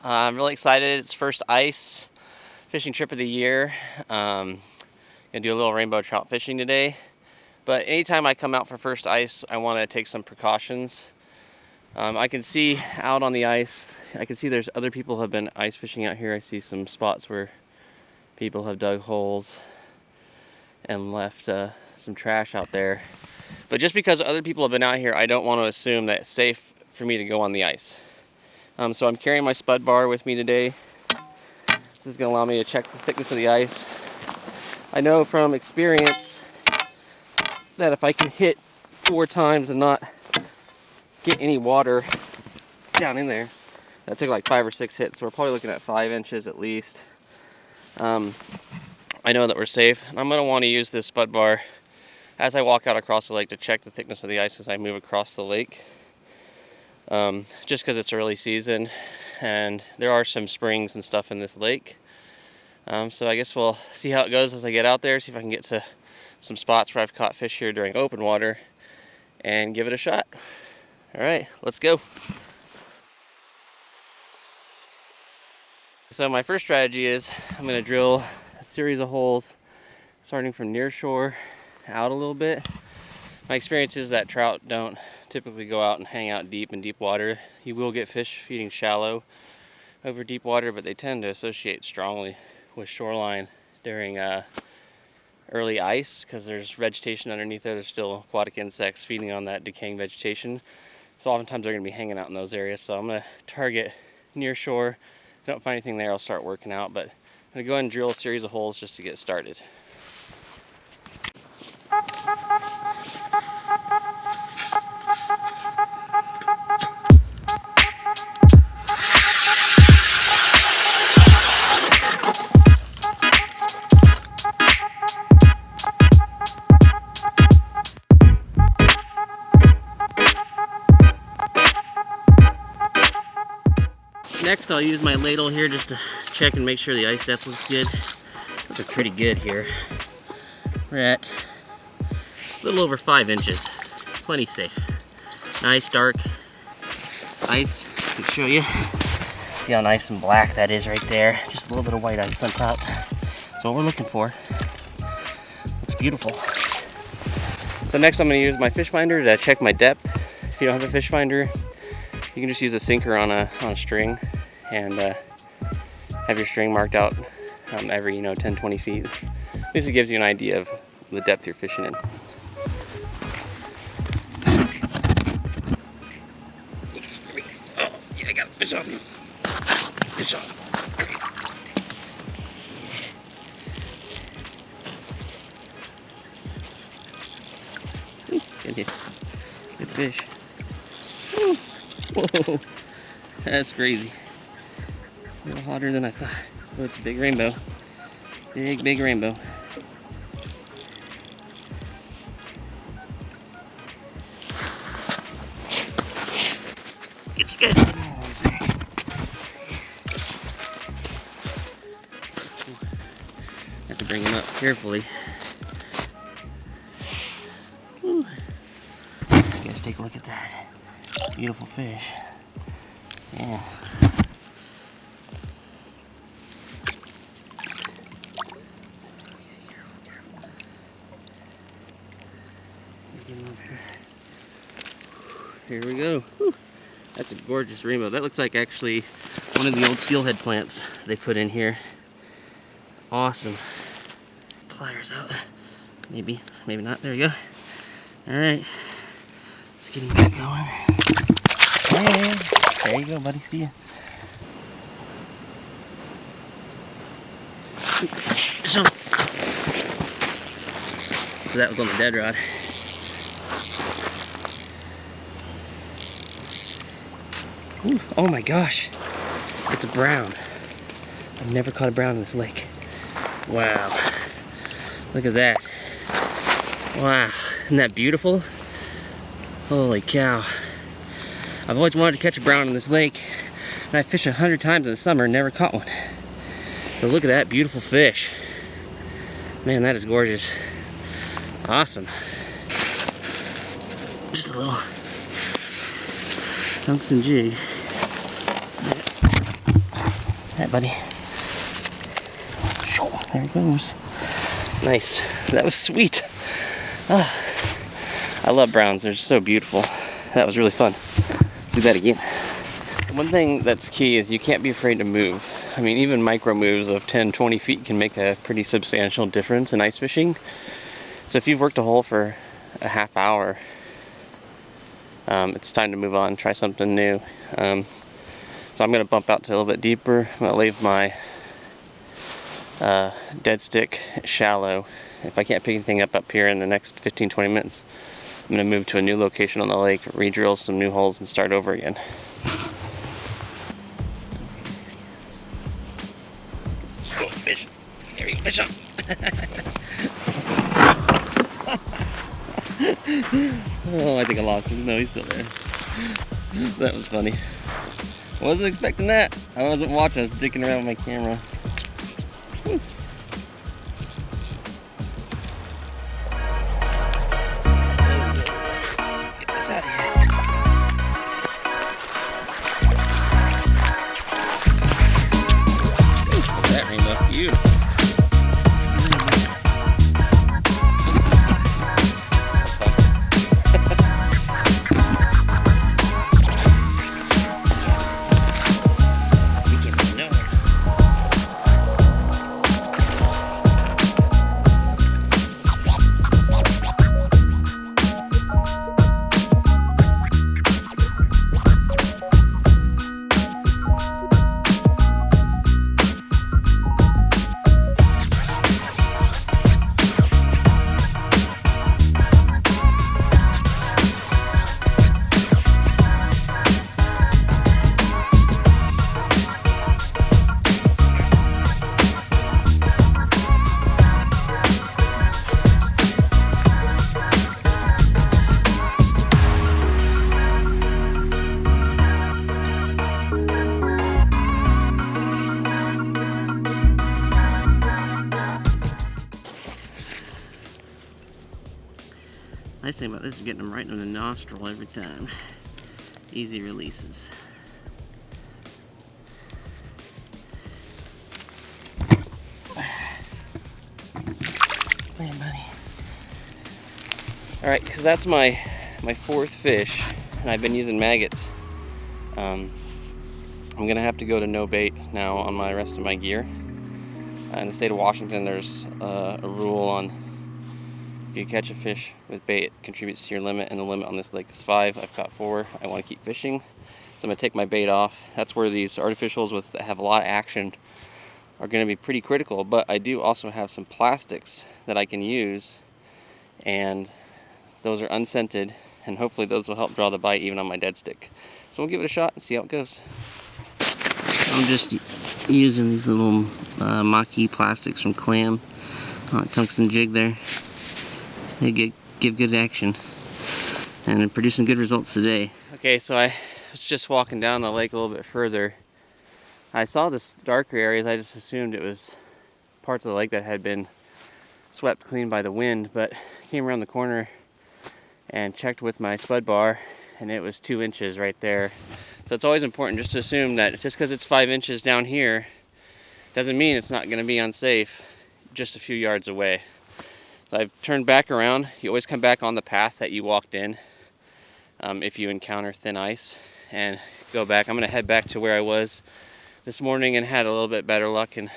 I'm really excited. It's first ice fishing trip of the year. Gonna do a little rainbow trout fishing today. But anytime I come out for first ice, I want to take some precautions. I can see out on the ice, I can see there's other people have been ice fishing out here. I see some spots where people have dug holes and left some trash out there. But just because other people have been out here, I don't want to assume that it's safe for me to go on the ice. So I'm carrying my spud bar with me today. This is going to allow me to check the thickness of the ice. I know from experience that if I can hit 4 times and not get any water down in there, that took like 5 or 6 hits, so we're probably looking at 5 inches at least. I know that we're safe, and I'm going to want to use this spud bar as I walk out across the lake to check the thickness of the ice as I move across the lake. Just because it's early season and there are some springs and stuff in this lake. So I guess we'll see how it goes as I get out there, see if I can get to some spots where I've caught fish here during open water and give it a shot. Alright, let's go. So my first strategy is I'm going to drill a series of holes starting from near shore out a little bit. My experience is that trout don't typically go out and hang out deep in deep water. You will get fish feeding shallow over deep water, but they tend to associate strongly with shoreline during early ice because there's vegetation underneath there. There's still aquatic insects feeding on that decaying vegetation. So oftentimes they're going to be hanging out in those areas. So I'm going to target near shore. If I don't find anything there, I'll start working out. But I'm going to go ahead and drill a series of holes just to get started. Next, I'll use my ladle here just to check and make sure the ice depth looks good. Those are pretty good here. We're at a little over 5 inches. Plenty safe. Nice dark ice. I can show you. See how nice and black that is right there. Just a little bit of white ice on top. That's what we're looking for. Looks beautiful. So next I'm going to use my fish finder to check my depth. If you don't have a fish finder, you can just use a sinker on a string and have your string marked out every 10-20 feet. This gives you an idea of the depth you're fishing in. Oh, yeah, I got a fish on me. Fish on. Good fish. Whoa, that's crazy. A little hotter than I thought. Oh, it's a big rainbow. Big rainbow. Get you guys. Have to bring him up carefully. Whew. You guys take a look at that. Beautiful fish. Yeah. Here we go. Whew. That's a gorgeous rainbow. That looks like actually one of the old steelhead plants they put in here. Awesome. Pliers out. Maybe not. There you go. Alright. Let's get him back going. Hey, there you go, buddy. See ya. So that was on the dead rod. Ooh, oh my gosh. It's a brown. I've never caught a brown in this lake. Wow. Look at that. Wow. Isn't that beautiful? Holy cow. I've always wanted to catch a brown in this lake, and I fished 100 times in the summer and never caught one. So look at that beautiful fish. Man, that is gorgeous. Awesome. Just a little tungsten jig. Alright, buddy. There he goes. Nice. That was sweet. Oh, I love browns. They're just so beautiful. That was really fun. Do that again. One thing that's key is you can't be afraid to move. I mean, even micro moves of 10, 20 feet can make a pretty substantial difference in ice fishing. So if you've worked a hole for a half hour, it's time to move on, try something new. So I'm going to bump out to a little bit deeper. I'm going to leave my dead stick shallow. If I can't pick anything up here in the next 15-20 minutes, I'm going to move to a new location on the lake, re-drill some new holes, and start over again. Go fish. There you go, fish on. Oh, I think I lost him. No, he's still there. That was funny. Wasn't expecting that. I wasn't watching. I was dicking around with my camera. Get this out of here. That rainbow, beautiful. Nice thing about this is getting them right in the nostril every time. Easy releases. Man, buddy. Alright, because that's my fourth fish, and I've been using maggots. I'm going to have to go to no bait now on my rest of my gear. In the state of Washington, there's a rule on if you catch a fish with bait, it contributes to your limit, and the limit on this lake is 5. I've caught 4. I want to keep fishing, so I'm going to take my bait off. That's where these artificials that have a lot of action are going to be pretty critical, but I do also have some plastics that I can use, and those are unscented, and hopefully those will help draw the bite even on my dead stick. So we'll give it a shot and see how it goes. I'm just using these little Maki plastics from Clam, tungsten jig there. They give good action and producing good results today. Okay, so I was just walking down the lake a little bit further. I saw this darker areas. I just assumed it was parts of the lake that had been swept clean by the wind, but came around the corner and checked with my spud bar, and it was 2 inches right there. So it's always important just to assume that just because it's 5 inches down here doesn't mean it's not going to be unsafe just a few yards away. So I've turned back around. You always come back on the path that you walked in if you encounter thin ice, and go back. I'm going to head back to where I was this morning and had a little bit better luck and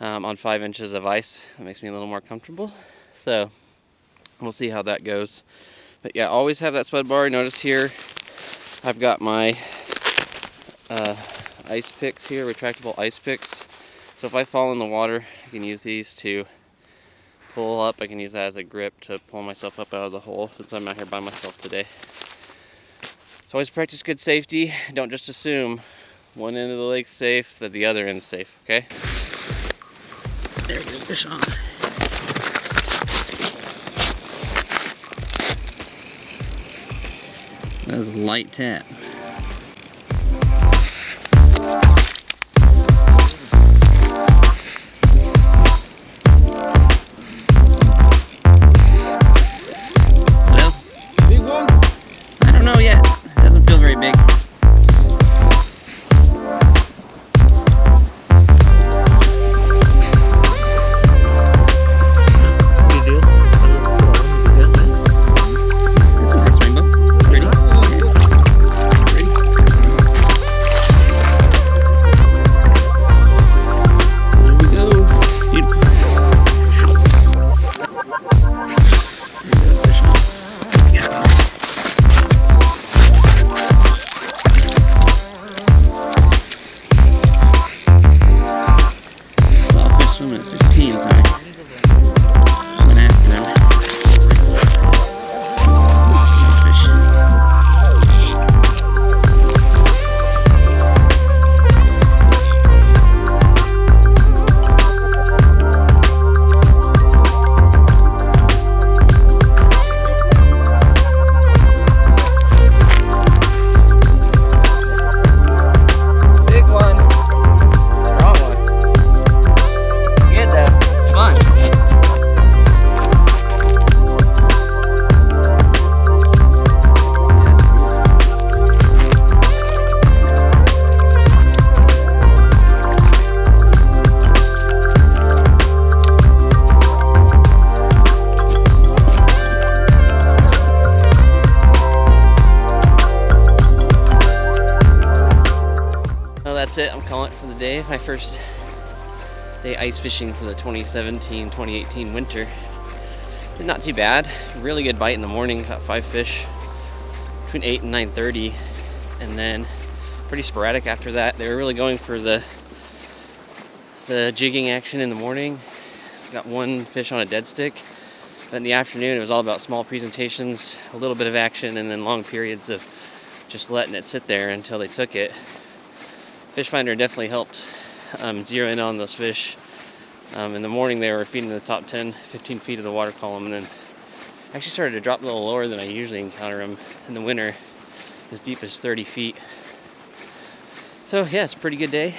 on 5 inches of ice. That makes me a little more comfortable. So we'll see how that goes. But yeah, always have that spud bar. Notice here I've got my ice picks here, retractable ice picks. So if I fall in the water, I can use these to pull up. I can use that as a grip to pull myself up out of the hole since I'm out here by myself today. So always practice good safety. Don't just assume one end of the lake's safe that the other end's safe, okay? There we go, fish on. That was a light tap. that's it. I'm calling it for the day. My first day ice fishing for the 2017-2018 winter. Did not too bad. Really good bite in the morning. Caught 5 fish between 8 and 9:30, and then pretty sporadic after that. They were really going for the jigging action in the morning. Got 1 fish on a dead stick. But in the afternoon, it was all about small presentations, a little bit of action, and then long periods of just letting it sit there until they took it. Fish finder definitely helped zero in on those fish. In the morning, they were feeding the top 10-15 feet of the water column, and then actually started to drop a little lower than I usually encounter them in the winter, as deep as 30 feet. So yeah, it's a pretty good day,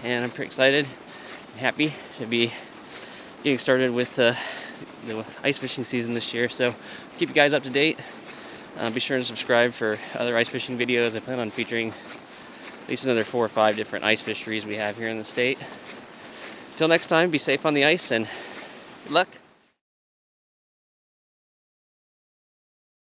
and I'm pretty excited and happy to be getting started with the ice fishing season this year. So keep you guys up to date. Be sure to subscribe for other ice fishing videos. I plan on featuring at least another 4 or 5 different ice fisheries we have here in the state. Until next time, be safe on the ice and good luck.